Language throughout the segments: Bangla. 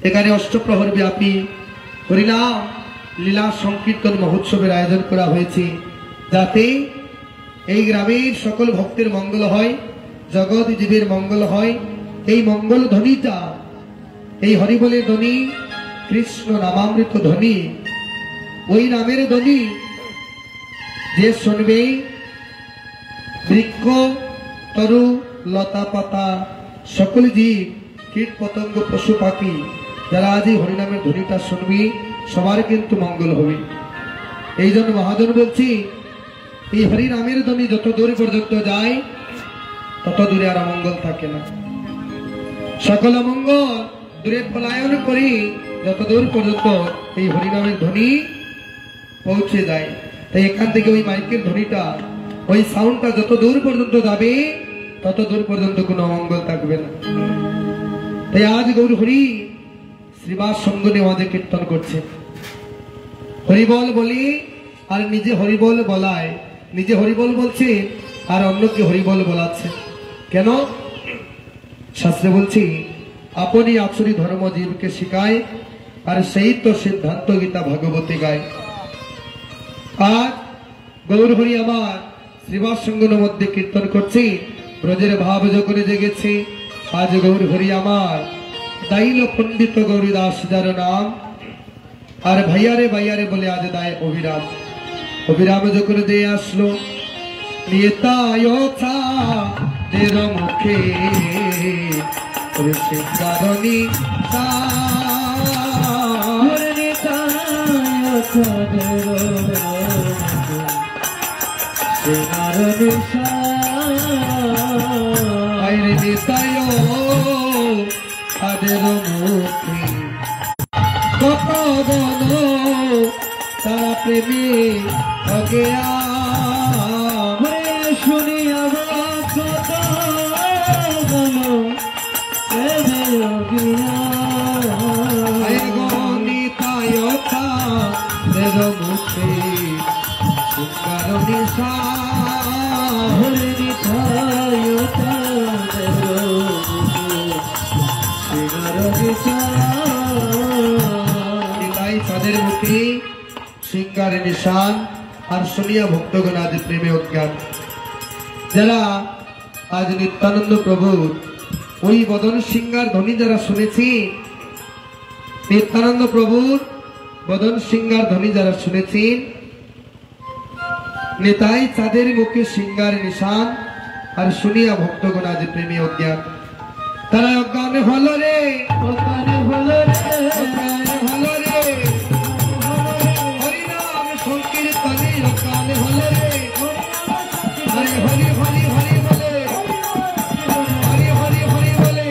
এখানে অষ্টপ্রহর ব্যাপী হরিনাম লীলা সংকীর্তন মহোৎসবের আয়োজন করা হয়েছে, যাতে এই গ্রামের সকল ভক্তের মঙ্গল হয়, জগৎ জীবের মঙ্গল হয়। এই মঙ্গল ধ্বনিটা, এই হরিবলের ধ্বনি, কৃষ্ণ নামামৃত ধ্বনি, ওই নামের ধ্বনি যে শুনবে, বৃক্ষ তরু লতা পাতা সকল জীব কীট পতঙ্গ পশু পাখি যারা আজ এই হরিনামের ধ্বনিটা শুনবে, সবার কিন্তু মঙ্গল হবে। এই জন্য মহাজন বলছি, এই হরিনামের ধ্বনি যত দূর পর্যন্ত যায় তত দূরে আর অমঙ্গল থাকে না। সকল মঙ্গল দূরে পলায়ন করি যত দূর পর্যন্ত এই হরিনামের ধ্বনি পৌঁছে যায়। তাই এখান থেকে ওই মাইকের ধ্বনিটা, ওই সাউন্ডটা যত দূর পর্যন্ত যাবে তত দূর পর্যন্ত কোনো অমঙ্গল থাকবে না। তাই আজ গৌর হরি শ্রীবাস সঙ্গ নিয়ে আমাদের কীর্তন করছে, হরিবল বলি আর নিজে হরিবল বলায়, নিজে হরিবল বলছে আর অন্যকে হরিবল বলাচ্ছে। কেন? শাস্ত্রে বলছি, আপনি আচরি ধর্ম জীবকে শিখায়, আর সেই তো সিদ্ধান্ত গীতা ভাগবতী গায়। আজ গৌর হরি আমার শ্রীবাস সঙ্গনের মধ্যে কীর্তন করছি, ব্রজের ভাব যখন জেগেছে। আজ গৌর হরি আমার দাইল পণ্ডিত গৌরীদাস যার নাম, আর ভাইয়ারে ভাইয়ারে বলে আজ দায় অভিরাম। অভিরাম যখন দিয়ে আসলো, নিয়তায়তাদের মুখে কারণী তাদের মুখে কত বল তারা প্রেমী অগেয়া শুনিয়া কত বলো গণিতায়তা দেব মুখে কারণিসা হরিতায়তা দেব তাদের মুখে সিংহার নিশান, আর শুনিয়া ভক্তগণ আজ প্রেমে অজ্ঞান। যারা আজ নিত্যানন্দ প্রভুর ওই বদন সিংহার ধ্বনি যারা শুনেছি, নিত্যানন্দ প্রভুর বদন সিংহার ধ্বনি যারা শুনেছেন, নেতাই তাদের মুখে সিংহার নিশান, আর শুনিয়া ভক্তগণ আজ প্রেমে অজ্ঞান। তারা অজ্ঞান হলো রে, অজ্ঞান হলো রে, অজ্ঞান হলো রে, হরিনাম সংকীর্তনে অজ্ঞান হলো রে। হরি হরি হরি হরি বলে, হরি হরি হরি বলে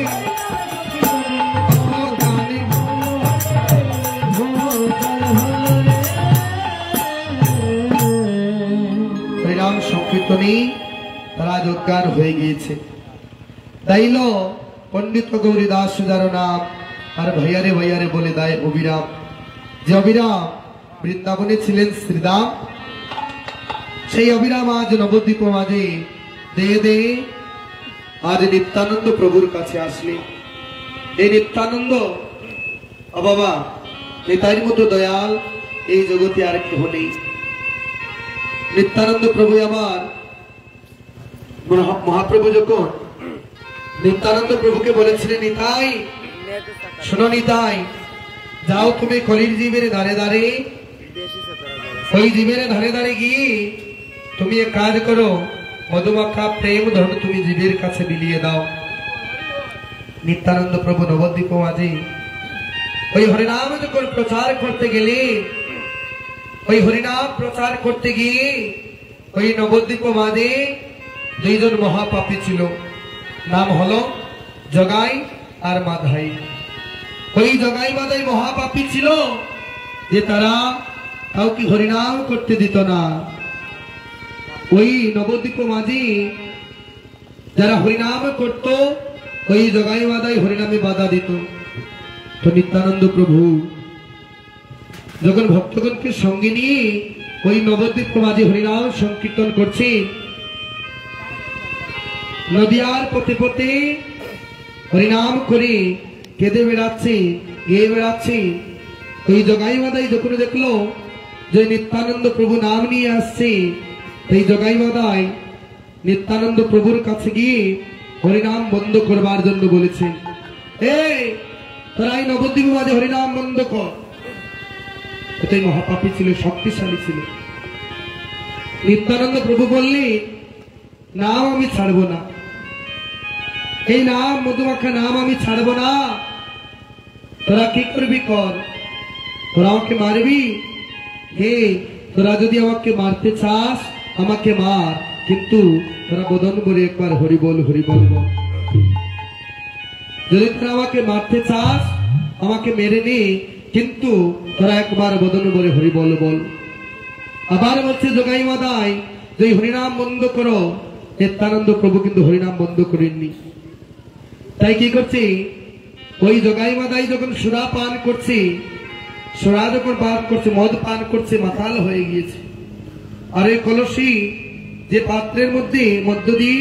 হরিনাম সংকীর্তনে তারা আজ অজ্ঞান হয়ে গিয়েছে। দাইল পণ্ডিত গৌরীদাস যার নাম, আর ভাইয়ারে ভাইয়ারে বলে দায় অবিরাম। যে অবিরাম বৃন্দাবনে ছিলেন শ্রীদাম, সেই অবিরাম আজ নবদ্বীপ মাঝে দে দে আজ নিত্যানন্দ প্রভুর কাছে আসলে। এই নিত্যানন্দ ও বাবা, নেতার মতো দয়াল এই জগতে আর কেহ নেই। নিত্যানন্দ প্রভু আমার মহাপ্রভু যখন নিত্যানন্দ প্রভুকে বলেছিলেন, নিতাই শোনো নিতাই, যাও তুমি কলির জীবের ধারে ধারে, ওই জীবের ধারে ধারে গিয়ে তুমি এক কাজ করো, মধুমাখা প্রেম ধন তুমি জীবের কাছে বিলিয়ে দাও। নিত্যানন্দ প্রভু নবদ্বীপ মাঝে ওই হরিনাম যখন প্রচার করতে গেলে, ওই হরিনাম প্রচার করতে গিয়ে ওই নবদ্বীপ মাঝে দুইজন মহাপাপী ছিল, নাম হলো জগাই আর মাধাই। ওই জগাই মাধাই মহাপাপী ছিল যে তারা কাউকে হরিনাম করতে দিত না। ওই নবদ্বীপ মাঝে যারা হরিনাম করত, ওই জগাই মাধাই হরিনামে বাধা দিত। তো নিত্যানন্দ প্রভু যখন ভক্তগণকে সঙ্গে নিয়ে ওই নবদ্বীপ মাঝে হরিনাম সংকীর্তন করছে, নদিয়ার পথে পথে হরিনাম করে কেঁদে বেড়াচ্ছে, গিয়ে বেড়াচ্ছি। ওই জগাই মাদাই যখন দেখলো যে নিত্যানন্দ প্রভু নাম নিয়ে আসছে, এই জগাই মাদাই নিত্যানন্দ প্রভুর কাছে গিয়ে হরিনাম বন্ধ করবার জন্য বলেছে, এই তোরা এই নবদ্বীপ বাদে হরিনাম বন্ধ কর। এটাই মহাপাপী ছিল, শক্তিশালী ছিল। নিত্যানন্দ প্রভু বললেন, নাম আমি ছাড়বো না, এই নাম মধুমাখা নাম আমি ছাড়বো না। তোরা কি করবি কর, তোরা আমাকে মারবি, হে তোরা যদি আমাকে মারতে চাস আমাকে মার, কিন্তু তোরা বদন করে একবার হরি বল হরি বল বল। যদি তোরা আমাকে মারতে চাস আমাকে মেরে নে, কিন্তু তোরা একবার বদন করে হরি বল বল। আবার বলছে জগাই মাদাই যে হরিনাম বন্ধ করো। নিত্যানন্দ প্রভু কিন্তু হরিনাম বন্ধ করেননি। তাই কি করছে, ওই জগাই মাদাই যখন সুরা পান করছে, সুরা যখন পান করছে, মদ পান করছে, মাতাল হয়ে গিয়েছে। আর এই কলসি যে পাত্রের মধ্যে মধ্য দিয়ে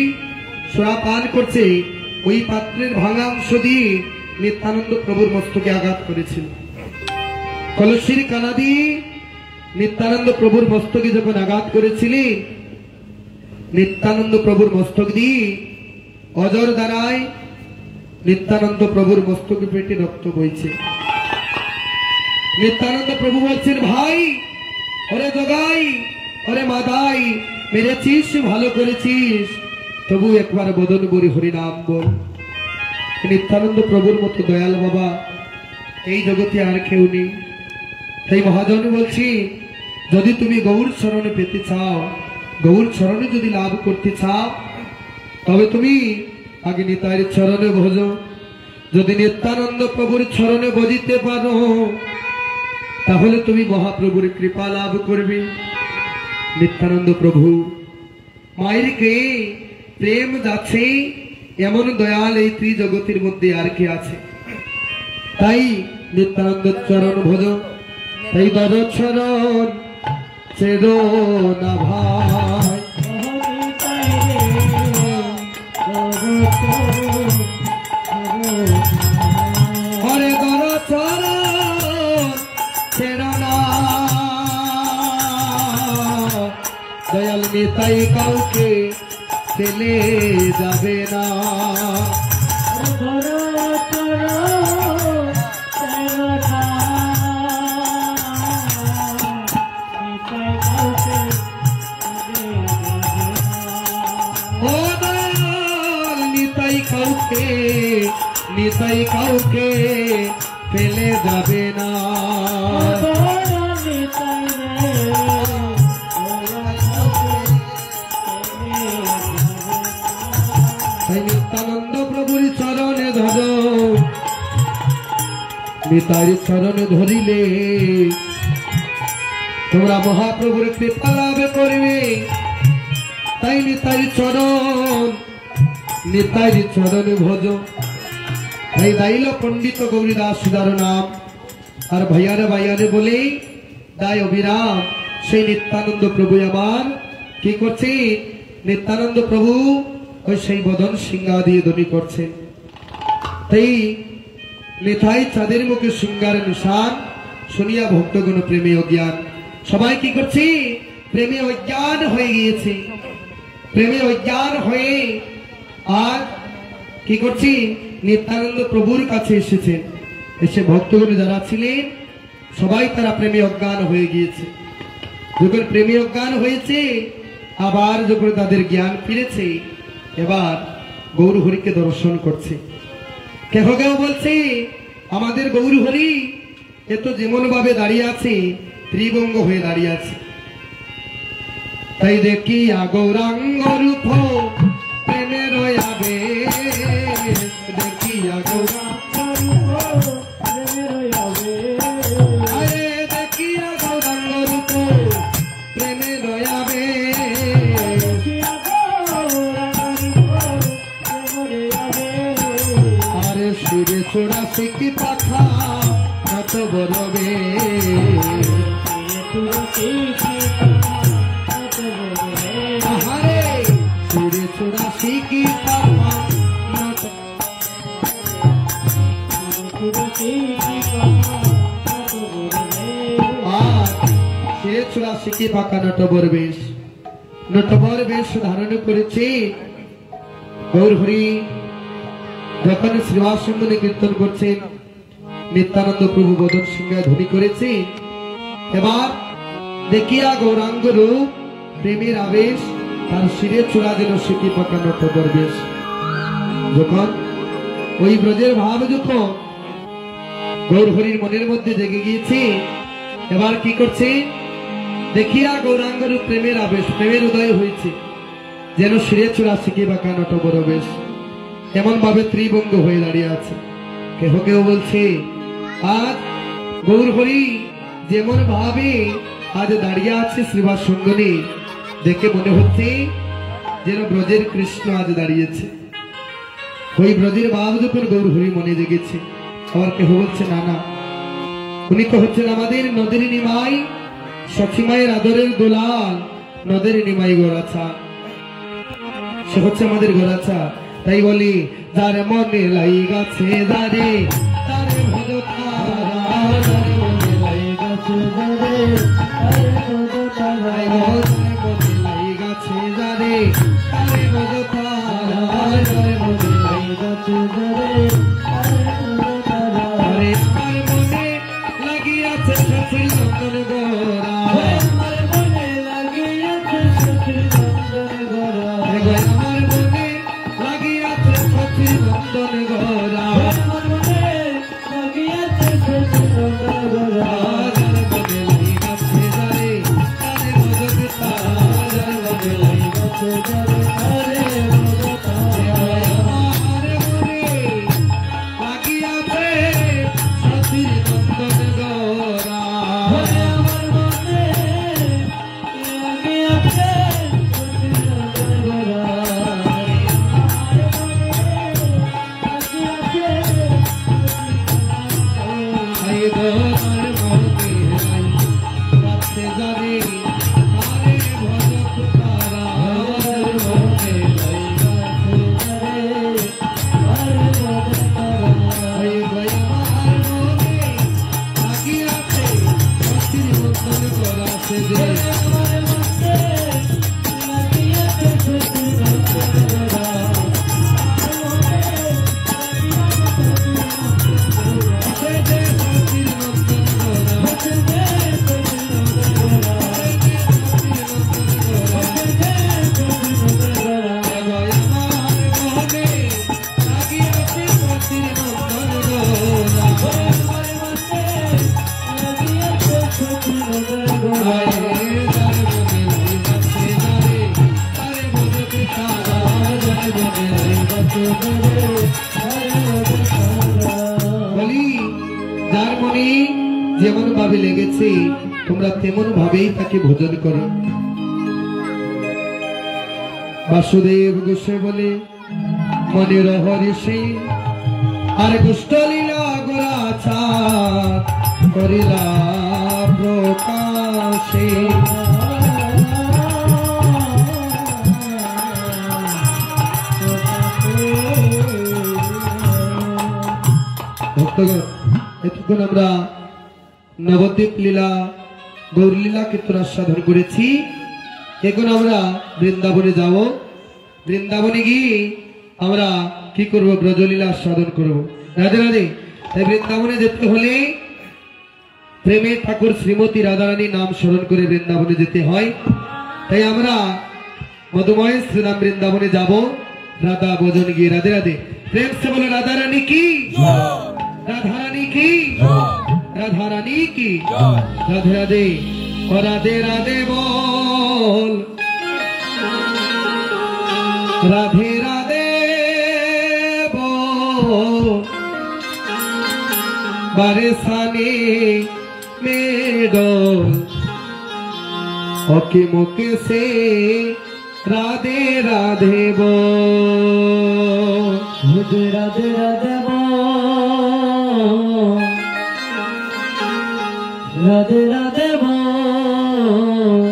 সুরা পান করছে, ওই পাত্রের ভাঙা অংশ দিয়ে নিত্যানন্দ প্রভুর মস্তকে আঘাত করেছিল। কলসির কানা দিয়ে নিত্যানন্দ প্রভুর মস্তকে যখন আঘাত করেছিলেন, নিত্যানন্দ প্রভুর মস্তক দিয়ে অজর দ্বারায় নিত্যানন্দ প্রভুর মস্তকে পেটে রক্ত বইছে। নিত্যানন্দ প্রভু বলছেন, ভাই ওরে জগাই ওরে মাদাই, মেরেছিস ভালো করেছিস, তবু একবার বদন বলি হরিনাম বল। নিত্যানন্দ প্রভুর মতো দয়াল বাবা এই জগতে আর কেউ নেই। তাই মহাজন বলছি, যদি তুমি গৌর চরণে পেতে চাও, গৌর চরণে যদি লাভ করতে চাও, তবে তুমি আগে নিতাইয়ের চরণে ভজো। যদি নিত্যানন্দ প্রভুর চরণে বজিতে পারো, তাহলে তুমি মহাপ্রভুর কৃপা লাভ করবে। নিত্যানন্দ প্রভু মায়ের কে প্রেম যাচ্ছে, এমন দয়াল এই ত্রিজগতের মধ্যে আর কে আছে। তাই নিত্যানন্দ চরণ ভজো। তাই দর চরণ ছেড়ো না ভাই, হরে দর চরণ ছেড়ো না, দয়াল নিতাই কাউকে ফেলে যাবে না। নিতাই কাউকে ফেলে যাবে না। তাই নিত্যানন্দ প্রভুর চরণে ধরো, নিতাই চরণে ধরিলে তোমরা মহাপ্রভুর কৃপা লাভ করবে। তাই নিতাই চরণ, নিতাই চরণে ভজো। তাই দাইল পণ্ডিত গৌরীদাস সুদার নাম, আর ভাইয়ারে ভাইয়ারে বলে দায় অবিরাম। সেই নিত্যানন্দ প্রভু আমার কি করছে, নিত্যানন্দ প্রভু ওই সেই বদন সিংহা দিয়ে ধ্বনি করছেন। তাই নিতাই চাঁদের মুখে সিংহার নিশান শুনিয়া ভক্তগণ প্রেমে অজ্ঞান। সবাই কি করছে, প্রেমে অজ্ঞান হয়ে গিয়েছে। প্রেমে অজ্ঞান হয়ে আর কি করছি, নিত্যানন্দ প্রভুর কাছে এসেছেন। এসে ভক্তগণ যারা ছিলেন সবাই তারা প্রেমে অজ্ঞান হয়ে গিয়েছে। যখন প্রেমে অজ্ঞান হয়েছে, আবার যখন তাদের জ্ঞান ফিরেছে, এবার গৌর হরিকে দর্শন করছে। কেহ কেউ বলছে, আমাদের গৌর হরি এ তো যেমন ভাবে দাঁড়িয়ে আছে, ত্রিবঙ্গ হয়ে দাঁড়িয়ে আছে। তাই দেখি গৌরাঙ্গ রূপ প্রেমের আবেশ, দেখিয়া গৌরাঙ্গ রূপ প্রেমের আবেশ, আরে দেখিয়া গৌরাঙ্গ রূপ প্রেমের আবেশ, আরে সুরে ছোড়া শিখি পাখা কত বলবে, আহারে সুরে ছোড়া শিখি পাখা আর শিরে চূড়া শিখি পাকা নটবর বেশ ধারণ করেছে। গৌর হরি যখন শ্রীবাস সিংহনে কীর্তন করছেন, নিত্যানন্দ প্রভু বদন সিংহায় ধ্বনি করেছে। এবার দেখিয়া গৌরাঙ্গ রূপ প্রেমের আবেশ, তার শিরে চূড়া যেন শিখি পাকা নটবর বেশ। যখন ওই ব্রজের ভাব যখন গৌর হরির মনের মধ্যে জেগে গিয়েছে, এবার কি করছে, দেখিয়া গৌরাঙ্গ রূপ প্রেমের আবেশ, প্রেমের উদয় হয়েছে, যেন শিরে চূড়া শিখি বাঁকা নটবর বেশ। এমন ভাবে ত্রিভঙ্গ হয়ে দাঁড়িয়ে আছে। কেহ কেউ বলছে আজ গৌর হরি যেমন ভাবে আজ দাঁড়িয়ে আছে শ্রীবাস সঙ্গনে, দেখে মনে হচ্ছে যেন ব্রজের কৃষ্ণ আজ দাঁড়িয়েছে। ওই ব্রজের ভাব যখন গৌর হরি মনে জেগেছে। আবার কেহ বলছে না না, উনি তো হচ্ছেন আমাদের নদের নিমাই, সখীমায়ের আদরের দোলাল, নদের নিমাই গোরাছা, সে হচ্ছে আমাদের গোরাছা। তাই বলি যার মনে লাই গাছে যারে তারে ভজ তারা, যারে মনে লাই গাছে যারে তারে ভজ তারা, মনে লাই গাছে যারে তারে ভজ তারা, যারে মনে লাই গাছে যারে তারে ভজ তারা। আরে আমার মনে লাগিয়াছে সখীর নন্দন গোরা, আমার মনে লাগিয়াছে সখীর নন্দন গোরা, আমার মনে লাগিয়াছে সখীর নন্দন গোরা, আমার মনে লাগিয়াছে সখীর নন্দন গোরা। যার মনে লাই গাছে যারে তারে ভজ তারা, যার মনে লাই গাছে যারে তারে ভজ তারা, আমার মনে লাগিয়াছে সখীর নন্দন গোরা, আমার মনে লাগিয়াছে সখীর নন্দন গোরা। আই গোর মনে লাই গাছে যারে তারে ভজ তারা, আমার মনে লাই গাছে যারে তারে ভজ তারা। আই ভাই আমার মনে লাগিয়াছে সখীর নন্দন গোরা, সে যে আমার মনে লাগিয়াছে সখীর নন্দন গোরা, সে যে সখীর নন্দন গোরা, সে যে সখীর নন্দন গোরা, সে যে সখীর নন্দন গোরা, সে যে সখীর নন্দন গোরা। ভাই আমার মনে লাগিয়াছে সখীর নন্দন গোরা, আমার মনে লাগিয়াছে সখীর নন্দন গোরা। যার মনে লাই গাছে যারে তারে ভজ তারা, যার মনে লাই গাছে যারে তারে ভজ তারা। বলি যার মনে যেমন ভাবে লেগেছে তোমরা তেমন ভাবেই তাকে ভোজন করো। বাসুদেব গোসে বলে মনের হরিষে আর গোষ্ঠলীলা গোরাছা করিলা প্রকাশে। ভক্তগণ, এতক্ষণ আমরা নবদ্বীপ লীলা গৌর লীলা কীর্তন আস্বাদন করেছি। এখন আমরা বৃন্দাবনে যাব। বৃন্দাবনে গিয়ে আমরা কি করব, ব্রজলীলা আস্বাদন করব। রাধে রাধে। তাই বৃন্দাবনে যেতে হলে প্রেমের ঠাকুর শ্রীমতী রাধারানীর নাম স্মরণ করে বৃন্দাবনে যেতে হয়। তাই আমরা মধুময় শ্রীরাম বৃন্দাবনে যাব রাধা ভজন গিয়ে। রাধে রাধে। প্রেম সে বলো রাধা রানী কি, রাধা রানী কি, রাধা রানী কি। রাধে রাধে। ও রাধে রাধে বল, রাধে রাধে বল, বারেসানে মেডল ওকে মুখে সে রাধে রাধে বল, রাধে রাধে রাধে বল, রাধে রাধে বল,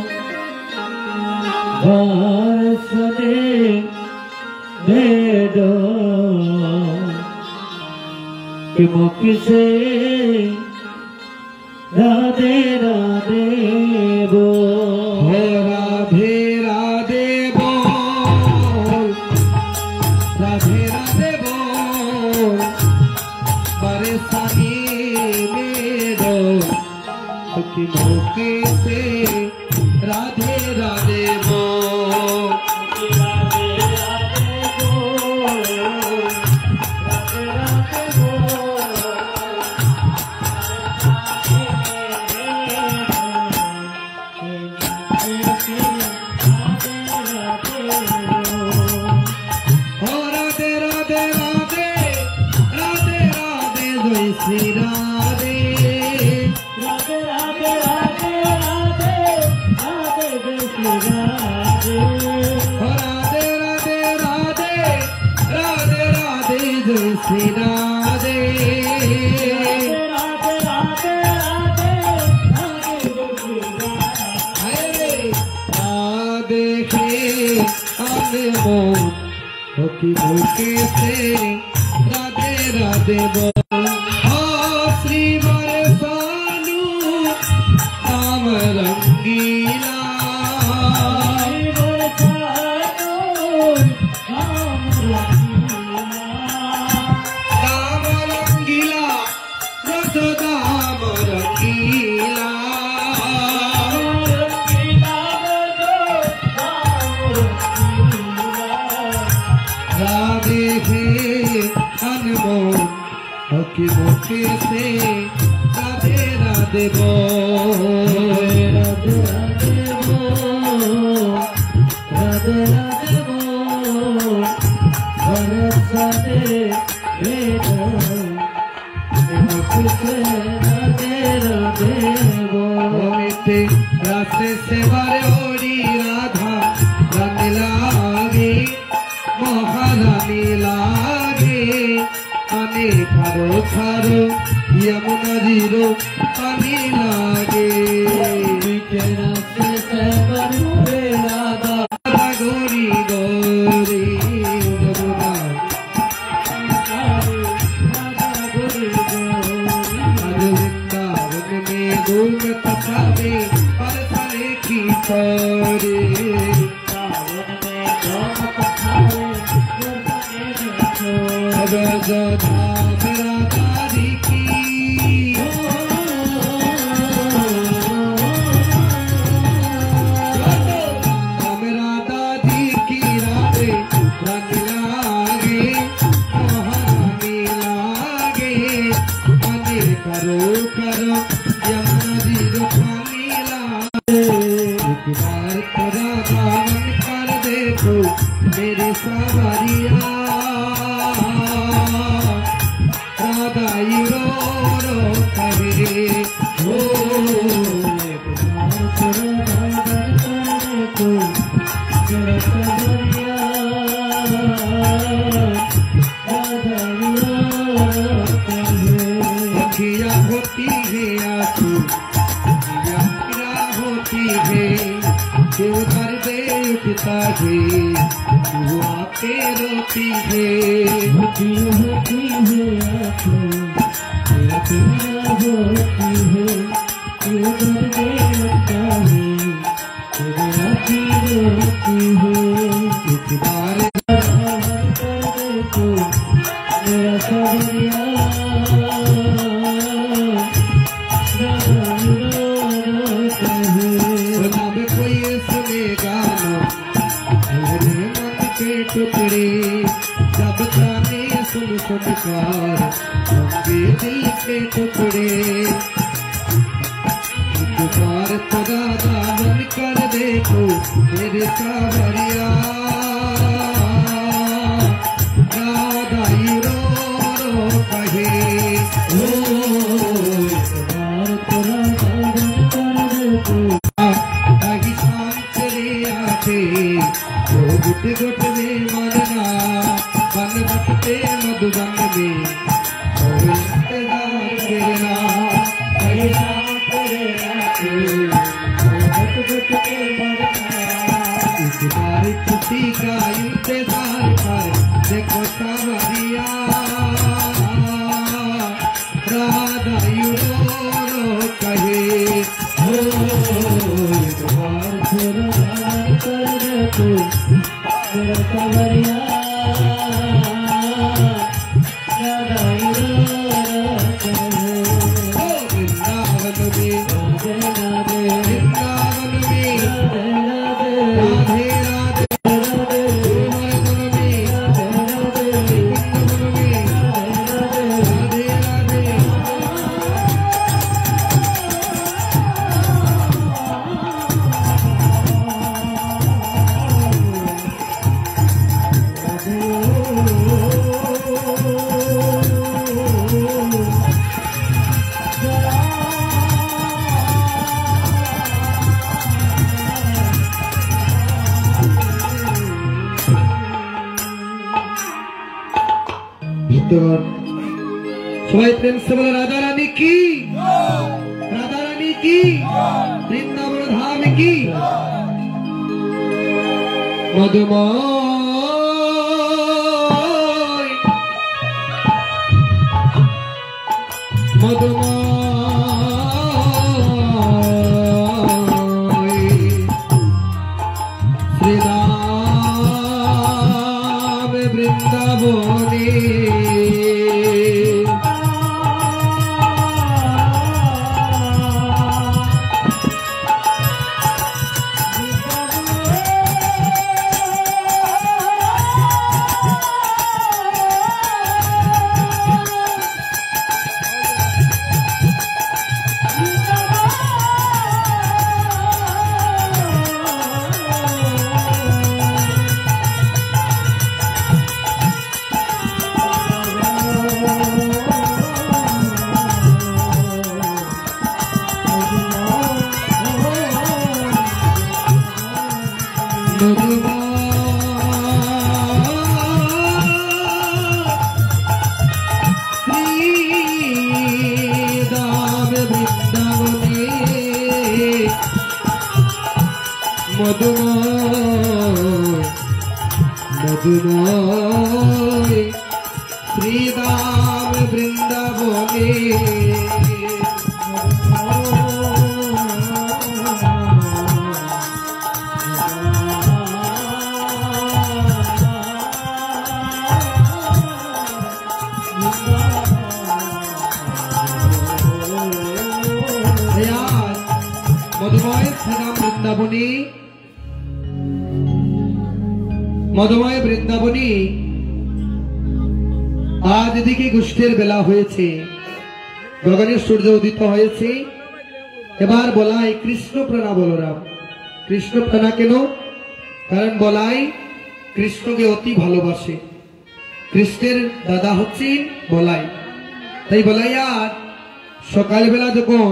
বারেসানে मेडो कि मुख से की मौके से राधे राधे बोल। राधे राधे बोल, राधे राधे बोल, राधे राधे राधे राधे राधे जय श्री राधे। राधे राधे राधे राधे राधे जय श्री राधे। राधे राधे राधे राधे राधे जय श्री राधे। राधे राधे राधे राधे जय श्री राधे। राधे के अनमोल की मौके से राधे राधे बोल। श्री बरसानु राम रंगीला। राम रंगीला रस दाम रंगीला। राधे हे अनमोल की मौके से राधे राधे बोल। राधे राधे बोल, राधे राधे बोल, बरसाते राधे राधे बोल। मिटे रास्ते से बरोड़ी राधा रानी लागे महारानी लागे। पानी खारो खारो यमुना जीरो पानी लागे। मिटे रास्ते से बरोड़ी राधा राधा गोरी गोरी यमुना। आज वृंदावन में धूम कथा में परसने की तोरी। अब जोधा मेरा दादी की मेरा दादी की राधे रानी लागे महारानी लागे। पानी करो करो यमुना जी जो पानी लागे। एक बार तेरा दामन कर देखो मेरी सवारिया। राधा रो रो कहे हो। अखिया होती है आंसू अखिया फिरा होती है। क्यों दर्द उठता है क्यों आके रोती है। होती होती है आँखों तेरा तेरा होती है। क्यों दर्द लगता है तेरे आँखी रोती है। एक बार कर दे तू मेरा सवरिया। जब कोई सुनेगा मेरे मन के टुकड़े। जब ताने सुन सुनकार होंगे दिल के टुकड़े। एक बार तेरा दामन कर देखो मेरे सावरिया। राधा रो रो कहे हो। आही शाम चले आते वो गुट गुट में मरना। बन बटते मधुबन में और इंतजार करना। आही शाम चले आते वो गुट गुट में मरना। इस बार खुशी का इंतजार कर देखो सावरिया। राधा रो रो कहे हो। मेरा सवरिया वृंदावन में ভক্তগণ সবাই প্রেম সে বলে রাধা রানী কি, রাধা রানী কি, বৃন্দাবন ধাম কি। মধুময় মধুময় শ্রীরাম বৃন্দাবনে মধুময় শ্রীরাম বৃন্দাবনে মধুময় শ্রীরাম বৃন্দাবনী মধুময় বৃন্দাবনী আজ এদিকে গোষ্ঠীর বেলা হয়েছে, গগনের সূর্য উদিত হয়েছে। এবার বলাই কৃষ্ণ প্রাণা বলরাম। কৃষ্ণ প্রাণা কেন? কারণ বলাই কৃষ্ণকে অতি ভালোবাসে। কৃষ্ণের দাদা হচ্ছেন বলাই। তাই বলাই আর সকালবেলা যখন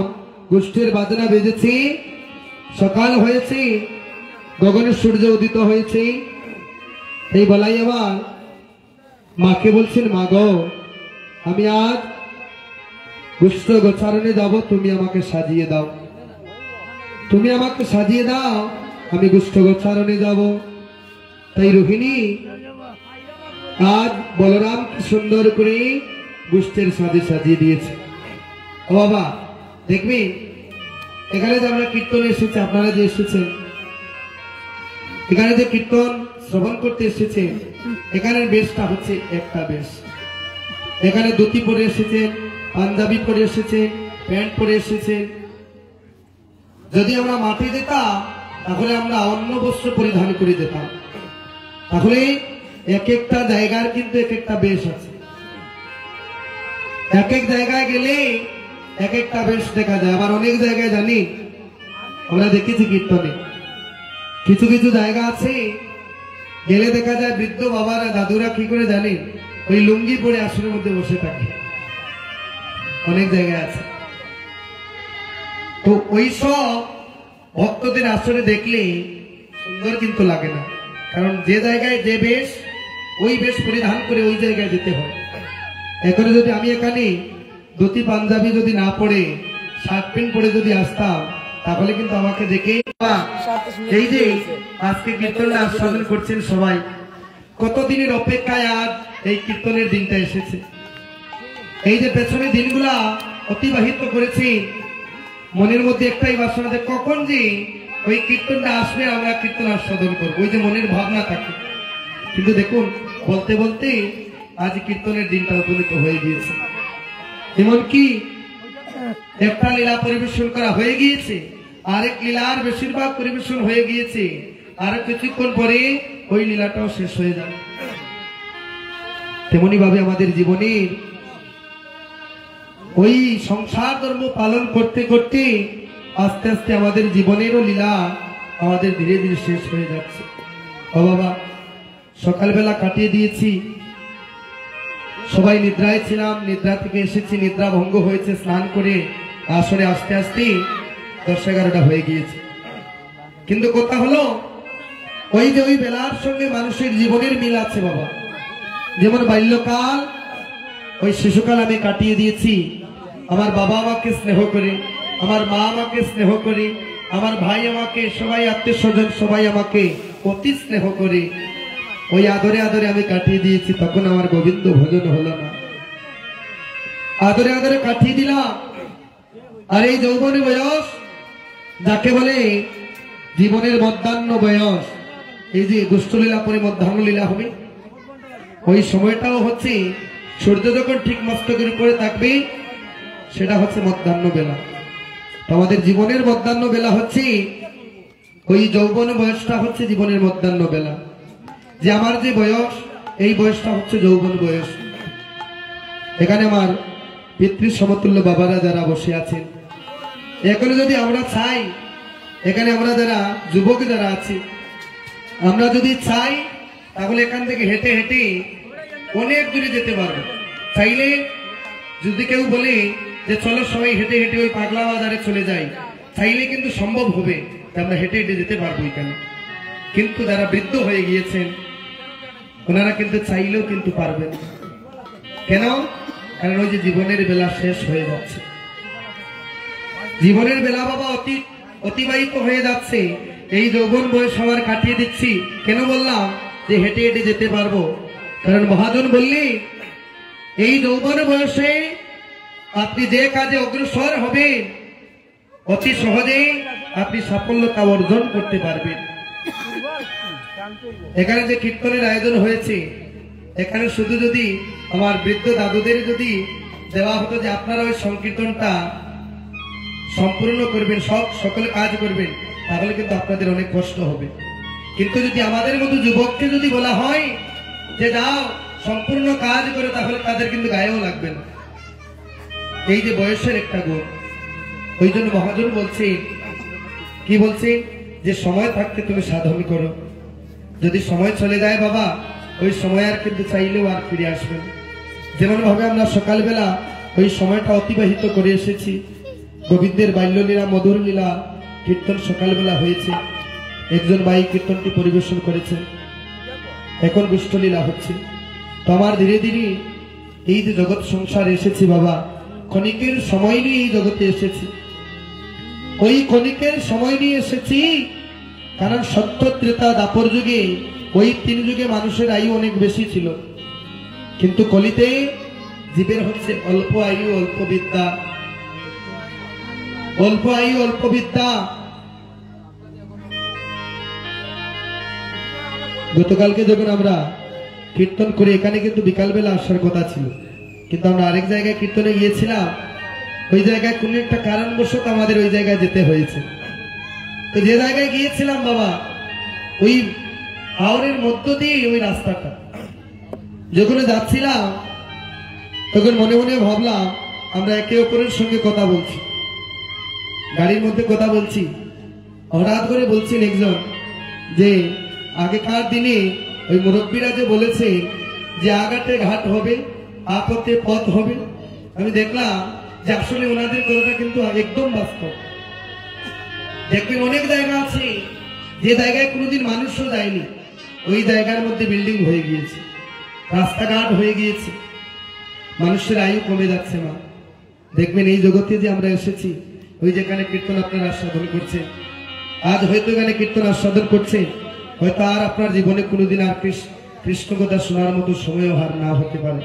গোষ্ঠীর বাজনা বেজেছে, সকাল হয়েছে, গগনের সূর্য উদিত হয়েছে, এই বলাই আবার মাকে বলছেন, মা গো আমি আজ গুষ্ঠ গোচারণে যাব, তুমি আমাকে সাজিয়ে দাও, তুমি আমাকে সাজিয়ে দাও, আমি গুষ্ঠ গোচারণে যাব। তাই রোহিণী আজ বলরাম কি সুন্দর করে গুষ্ঠের সাজে সাজিয়ে দিয়েছে। ও বাবা দেখবি এখানে যে আমরা কীর্তন এসেছি, আপনারা যে এসেছেন এখানে যে কীর্তন শ্রবণ করতে এসেছে, এখানের বেশটা হচ্ছে একটা বেশ। এখানে ধুতি পরে এসেছেন, পাঞ্জাবি পরে এসেছেন, প্যান্ট পরে এসেছেন। যদি আমরা মাঠে যেতাম তাহলে আমরা অন্য বস্ত্র পরিধান করে যেতাম। তাহলে এক একটা জায়গার কিন্তু এক একটা বেশ আছে। এক এক জায়গায় গেলে এক একটা বেশ দেখা যায়। আবার অনেক জায়গায় জানি আমরা দেখেছি কীর্তনে কিছু কিছু জায়গা আছে গেলে দেখা যায় বৃদ্ধ বাবারা দাদুরা কি করে জানি ওই লুঙ্গি পরে আসনের মধ্যে বসে থাকে। অনেক জায়গায় আছে। তো ওই সব ভক্তদের আসরে দেখলে সুন্দর কিন্তু লাগে না, কারণ যে জায়গায় যে বেশ ওই বেশ পরিধান করে ওই জায়গায় যেতে হয়। এখন যদি আমি এখানে ধুতি পাঞ্জাবি যদি না পরে শার্ট প্যান্ট পরে যদি আসতাম তাহলে কিন্তু আমাকে দেখে এই যে আজকে কীর্তনটা আস্বাদন করছেন সবাই, কতদিনের অপেক্ষায় আজ এই কীর্তনের দিনটা এসেছে। এই যে পেছনের দিনগুলা অতিবাহিত করেছি, মনের মধ্যে একটাই বাসনা যে কখন যে ওই কীর্তনটা আসবে আমরা কীর্তন আস্বাদন করবো, ওই যে মনের ভাবনা থাকে। কিন্তু দেখুন বলতে বলতে আজ কীর্তনের দিনটা উপনীত হয়ে গিয়েছে। এমনকি একটা লীলা পরিবেশন করা হয়ে গিয়েছে, আরেক লীলার বেশিরভাগ পরিবেশন হয়ে গিয়েছে, আর কিছুক্ষণ পরে ওই লীলাটাও শেষ হয়ে যাবে। তেমনি ভাবে আমাদের জীবনের ওই সংসার ধর্ম পালন করতে করতে আস্তে আস্তে আমাদের জীবনেরও লীলা আমাদের ধীরে ধীরে শেষ হয়ে যাচ্ছে। ও বাবা সকালবেলা কাটিয়ে দিয়েছি, সবাই নিদ্রায় ছিলাম, নিদ্রা থেকে এসেছি, নিদ্রা ভঙ্গ হয়েছে, স্নান করে আসরে আস্তে আস্তে 10-11টা হয়ে গিয়েছে। কিন্তু কথা হলো ওই যে ওই বেলার সঙ্গে মানুষের জীবনের মিল আছে বাবা। যেমন বাল্যকাল ওই শিশুকাল আমি কাটিয়ে দিয়েছি। আমার বাবা আমাকে স্নেহ করে, আমার মা আমাকে স্নেহ করে, আমার ভাই আমাকে, সবাই আত্মীয় স্বজন সবাই আমাকে অতি স্নেহ করে। ওই আদরে আদরে আমি কাটিয়ে দিয়েছি, তখন আমার গোবিন্দ ভজন হলো না। আদরে আদরে কাটিয়ে দিলাম। আর এই যৌবনে বয়স যাকে বলে জীবনের মধ্যাহ্ন বয়স, এই যে দুষ্টলীলা পরে মধ্যাহ্ন লীলা হবে, ওই সময়টাও হচ্ছে সূর্য যখন ঠিক মস্তকের উপরে থাকবে, সেটা হচ্ছে মধ্যাহ্ন বেলা। তো আমাদের জীবনের মধ্যাহ্ন বেলা হচ্ছে ওই যৌবন বয়সটা হচ্ছে জীবনের মধ্যাহ্ন বেলা। যে আমার যে বয়স, এই বয়সটা হচ্ছে যৌবন বয়স। এখানে আমার পিতৃ সমতুল্য বাবারা যারা বসে আছেন, এখানে যদি আমরা চাই, এখানে আমরা যারা যুবক যারা আছি, আমরা যদি চাই তাহলে এখান থেকে হেঁটে হেঁটে অনেক দূরে যেতে পারবো। চাইলে যদি কেউ বলে যে চলো সবাই হেঁটে হেঁটে ওই পাগলা বাজারে চলে যাই, চাইলে কিন্তু সম্ভব হবে, আমরা হেঁটে হেঁটে যেতে পারবো এখানে। কিন্তু যারা বৃদ্ধ হয়ে গিয়েছেন ওনারা কিন্তু চাইলেও কিন্তু পারবেন। কেন? কারণ ওই যে জীবনের বেলা শেষ হয়ে যাচ্ছে, জীবনের বেলা বাবা অতিবাহিত হয়ে যাচ্ছে। এই যৌবন বয়স আমার কাটিয়ে দিচ্ছি। কেন বললাম যে হেঁটে হেঁটে যেতে পারবো? কারণ মহাজন বললি এই যৌবন বয়সে আপনি যে কাজে অগ্রসর হবেন অতি সহজেই আপনি সাফল্যতা অর্জন করতে পারবেন। এখানে যে কীর্তনের আয়োজন হয়েছে, এখানে শুধু যদি আমার বৃদ্ধ দাদুদের যদি দেওয়া হতো যে আপনারা ওই সংকীর্তনটা সম্পূর্ণ করবেন, সকলে কাজ করবেন, তাহলে কিন্তু আপনাদের অনেক কষ্ট হবে। কিন্তু যদি আমাদের মতো যুবককে যদি বলা হয় যে যাও সম্পূর্ণ কাজ করে, তাহলে তাদের কিন্তু গায়েও লাগবে না। এই যে বয়সের একটা গুণ, ওই জন্য মহাজন বলছে, কি বলছে, যে সময় থাকতে তুমি সাধন করো। যদি সময় চলে যায় বাবা, ওই সময় আর কিন্তু চাইলেও আর ফিরে আসবে না। যেমন ভাবে আমরা সকালবেলা ওই সময়টা অতিবাহিত করে এসেছি, গোবিন্দের বাল্যলীলা, মধুর লীলা কীর্তন সকালবেলা হয়েছে, একজন ভাই কীর্তনটি পরিবেশন করেছেন, এখন দুষ্টলীলা হচ্ছে। তো আমার ধীরে ধীরে এই যে জগৎ সংসার এসেছি বাবা, ক্ষণিকের সময় নিয়ে এই জগতে এসেছি। ওই ক্ষণিকের সময় নিয়ে এসেছি কারণ সত্য, ত্রেতা, দ্বাপর যুগে ওই তিন যুগে মানুষের আয়ু অনেক বেশি ছিল, কিন্তু কলিতে জীবের হচ্ছে অল্প আয়ু অল্প বিদ্যা, অল্প আয়ু অল্প বিদ্যা। গতকালকে যখন আমরা কীর্তন করে এখানে কিন্তু বিকালবেলা আসার কথা ছিল, কিন্তু আমরা আরেক জায়গায় কীর্তনে গিয়েছিলাম। ওই জায়গায় কোন একটা কারণবশত আমাদের ওই জায়গায় যেতে হয়েছে। তো যে জায়গায় গিয়েছিলাম বাবা, ওই হাওড়ের মধ্য দিয়ে ওই রাস্তাটা যখন যাচ্ছিলাম, তখন মনে মনে ভাবলাম আমরা একে অপরের সঙ্গে কথা বলছি, গাড়ির মধ্যে কথা বলছি। হঠাৎ করে বলছেন একজন যে আগেকার দিনে ওই মুরব্বীরা যে বলেছে যে আগাতে ঘাট হবে, আপতে পথ হবে। আমি দেখলাম যে আসলে ওনাদের কথাটা কিন্তু একদম বাস্তব। দেখবেন অনেক জায়গা আছে যে জায়গায় কোনোদিন মানুষও যায়নি, ওই জায়গার মধ্যে বিল্ডিং হয়ে গিয়েছে, রাস্তাঘাট হয়ে গিয়েছে, মানুষের আয়ু কমে যাচ্ছে। মা দেখবেন এই জগতে যে আমরা এসেছি, ওই যেখানে কীর্তন আপনারা আস্বাদন করছেন, আজ হয়তো এখানে কীর্তন আস্বাদন করছে, হয়তো আর আপনার জীবনে কোনোদিন আর কৃষ্ণ কথা শোনার মতো সময়ও হার না হতে পারে,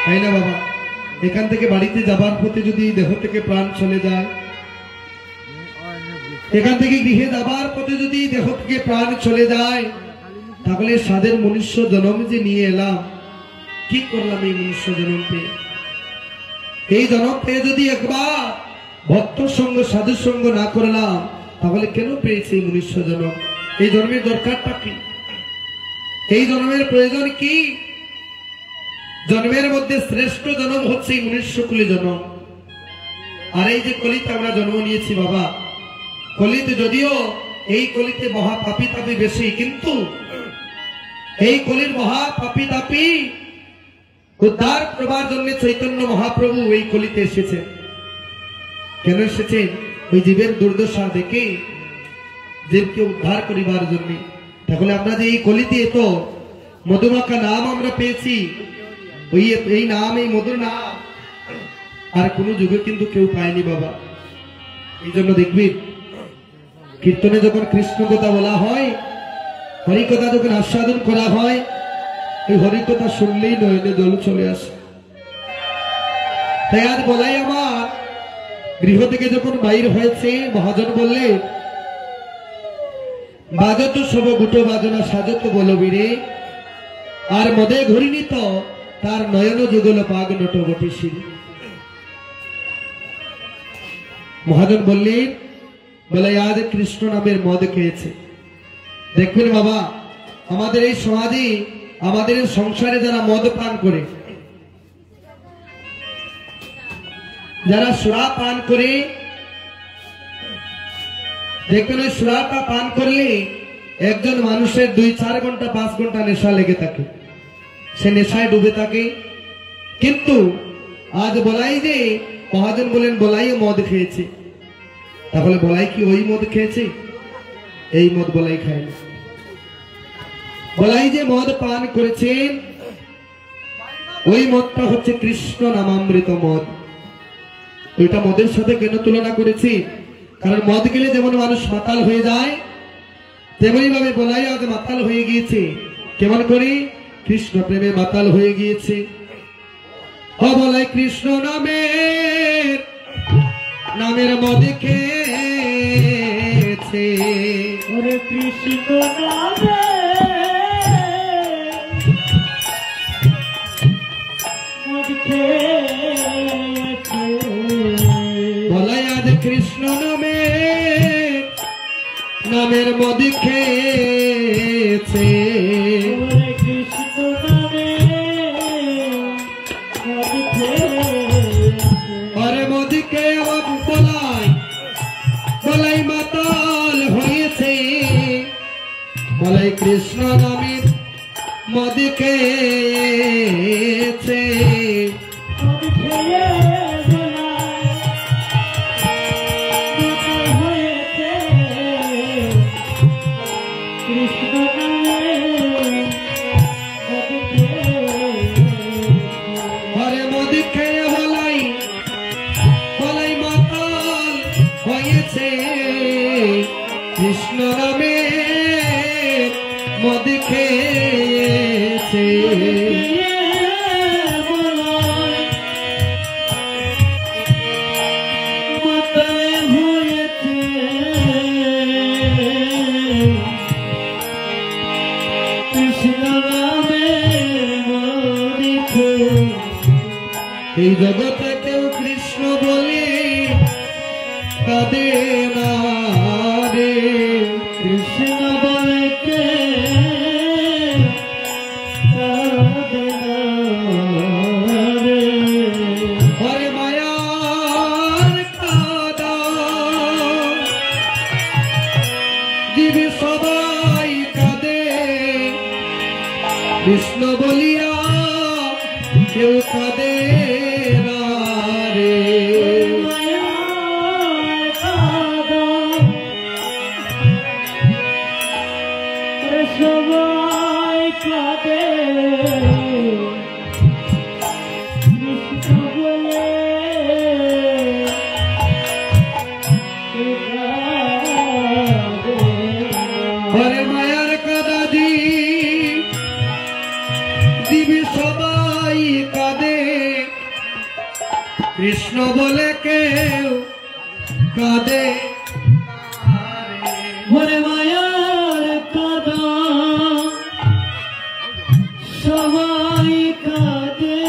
তাই না বাবা? এখান থেকে বাড়িতে যাবার পথে যদি দেহ থেকে প্রাণ চলে যায়, এখান থেকে গৃহে যাবার পথে যদি দেহ থেকে প্রাণ চলে যায়, তাহলে সাদের মনুষ্য জন্ম যে নিয়ে এলাম, কি করলাম এই মনুষ্য জন্ম পেয়ে? এই জন্ম পেয়ে যদি একবার ভক্ত সঙ্গ সাধু সঙ্গ না করলাম, তাহলে কেন পেয়েছি এই মনুষ্য জন্ম? এই জন্মের দরকারটা কি? এই জন্মের প্রয়োজন কি? জন্মের মধ্যে শ্রেষ্ঠ জন্ম হচ্ছে এই মনুষ্যকুলে জন্ম। আর এই যে কলিতে আমরা জন্ম নিয়েছি বাবা, কলিতে যদিও এই কলিতে মহাপাপী তাপী বেশি, কিন্তু এই কলির মহাপাপী তাপী উদ্ধার করবার জন্য চৈতন্য মহাপ্রভু এই কলিতে এসেছেন। কেন এসেছেন? ওই জীবের দুর্দশা দেখে জীবকে উদ্ধার করিবার জন্য। তাহলে আমরা যে এই কলিতে এত মধুমাখা নাম আমরা পেয়েছি, এই নাম, এই মধুর নাম আর কোন যুগে কিন্তু কেউ পায়নি বাবা। এই জন্য দেখবি কীর্তনে যখন কৃষ্ণ কথা বলা হয়, হরিকথা যখন আস্বাদন করা হয়, এই হরিকথা শুনলেই নয়নে জল চলে আসে। তাই আজ বলাই আমার গৃহ থেকে যখন বাইর হয়েছে, মহাজন বললে বাজত সব গুটো বাজনা সাজত বলবীরে, আর মদে ঘুরিনিত তার নয়ন যুগল পাগ নট বটি শিরি। মহাজন বললেন বলে আজ কৃষ্ণ নামের মদ খেয়েছে। দেখবেন বাবা, আমাদের এই সমাজে, আমাদের এই সংসারে যারা মদ পান করে, যারা সুরা পান করে, দেখবেন ওই সুরাটা পান করলে একজন মানুষের 2-4 ঘন্টা 5 ঘন্টা নেশা লেগে থাকে, সে নেশায় ডুবে থাকে। কিন্তু আজ বলাই যে মহাজন বলেন বলাই মদ খেয়েছে, তাহলে বলাই কি ওই মদ খেয়েছে? এই মদ বলাই খায়নি। বলাই যে মদ পান করেছেন, ওই মদটা হচ্ছে কৃষ্ণ নামামৃত মদ। ওইটা মদের সাথে কেন তুলনা করেছি? কারণ মদ গেলে যেমন মানুষ মাতাল হয়ে যায়, তেমনি ভাবে বলাই আজ মাতাল হয়ে গিয়েছে। কেমন করে? কৃষ্ণ প্রেমে মাতাল হয়ে গিয়েছে। বলাই কৃষ্ণ নামের মদ খেয়েছে। ওরে কৃষ্ণ নামে মদ খেয়েছে। বলাই আজ কৃষ্ণ নামের মদ খেয়েছে। ওরে কৃষ্ণ নামে মদ খেয়েছে। আরে মদ খেয়ে বলাই মাতাল হয়েছে। বলাই কৃষ্ণ নামের মদ খেয়েছে। মদ খেয়ে কৃষ্ণ নামে মদ খেয়েছে। আরে মদ খেয়ে বলাই মাতাল হয়েছে। কৃষ্ণ নামে মদ খেয়েছে। এই জগতে কেউ কৃষ্ণ বলে কাঁদে না রে। কৃষ্ণ বলে কে কাঁদে না রে। হরে মায়ার কাদা জীবে সবাই কাঁদে। কৃষ্ণ বলিয়া কেউ কাঁদে না রে। সবাই কাঁদে কৃষ্ণ বলে হরে মায়ার কাদা জীবে সবাই কাঁদে। কৃষ্ণ বলে কেউ কাঁদে। ওরে মায়ার কাঁদা সবাই কাঁদে।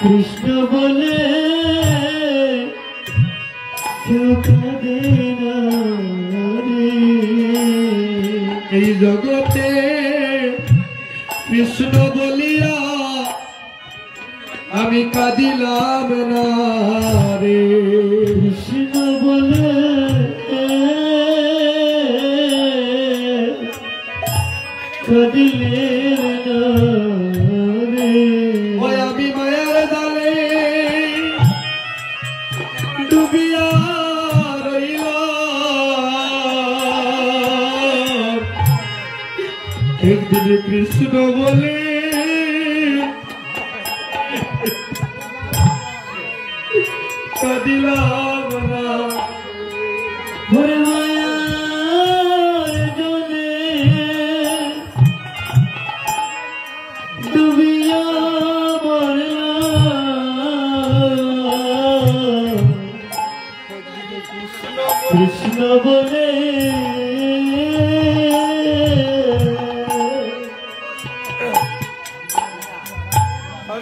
কৃষ্ণ বলে কেউ কাঁদে না রে। এই জগতে কৃষ্ণ বলিয়া আমি কাঁদিলাম না রে। কৃষ্ণ বলে কাঁদিলে না রে। ওই আমি মায়ার জালে ডুবিয়া রইলাম। একদিন কৃষ্ণ বলে কাঁদিলাম না ওরে মায়ার জলে ডুবিয়া মরলাম কৃষ্ণ বলে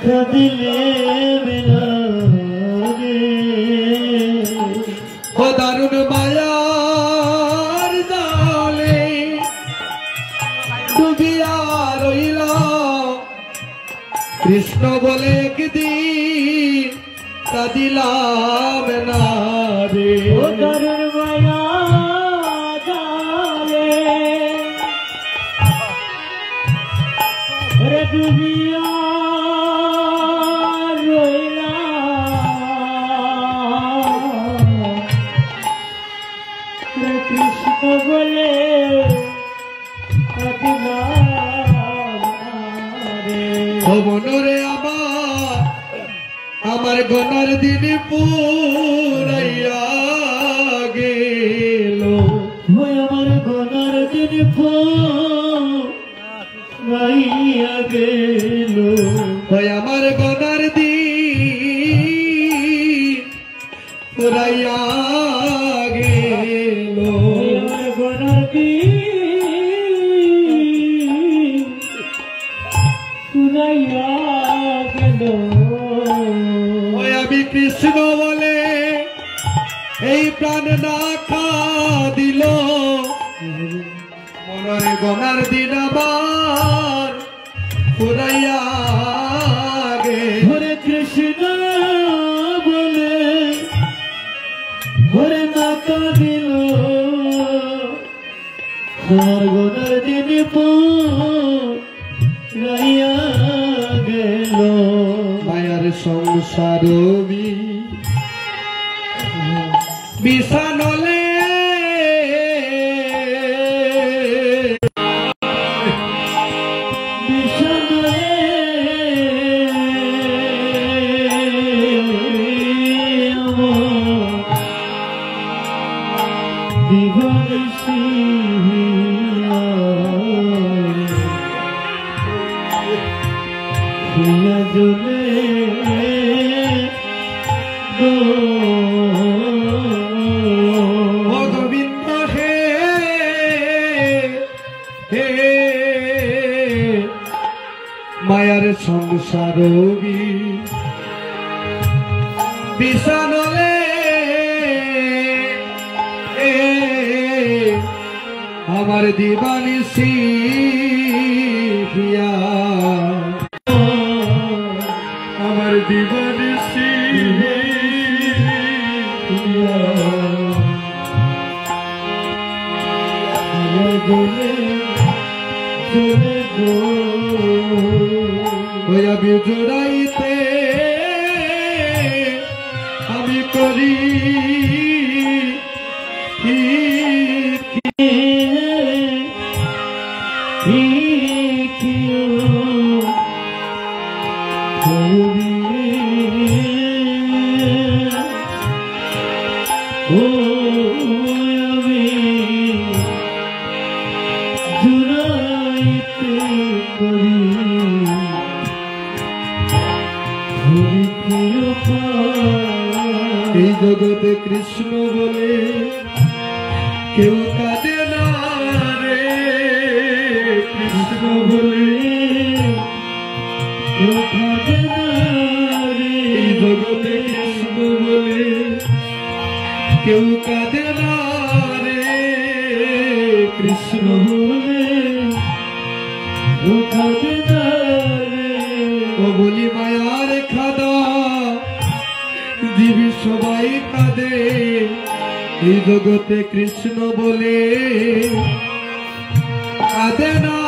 কাঁদিলে মেলারে ও দারুণ মায়ার জালে ডুবিয়া রইল কৃষ্ণ বলে একদিন কাঁদিলাম না রে ও দারুণ মায়া জালে রে ডুবিয়া কৃষ্ণ বলে মনরে আমার গনার দিন পুরাইয়া গেল আমার গনার দিন পুরাইয়া গেল আমার গনার দিন পুরাইয়া গেল আমার গনার দিন পুরাইয়া গেল আমি কৃষ্ণ বলে এই প্রাণ না দিল মনরে গনার দিন আমার পুরাইয়া গে হরে কৃষ্ণ বলে হরে না দিল তোমার গনার দিন পুরাইয়া গেল মায়ার সংসার বিছানলে গোবিন্দ হে হে মায়ার সংসার বিছানলে আমার দিবানিসি হিয়া আমার দিবানিসি হিয়া আমি জোড়াইতে আমি করি এই জগতে কৃষ্ণ বলে কেউ কাঁদে না রে কৃষ্ণ বলে কেউ কাঁদে না রে এই জগতে কৃষ্ণ বলে কেউ কাঁদে না রে কৃষ্ণ বলে কেউ কাঁদে না রে ও বলি মায়ার খাদা জীবী সবাই কাঁদে এই জগতে কৃষ্ণ বলে কাঁদে না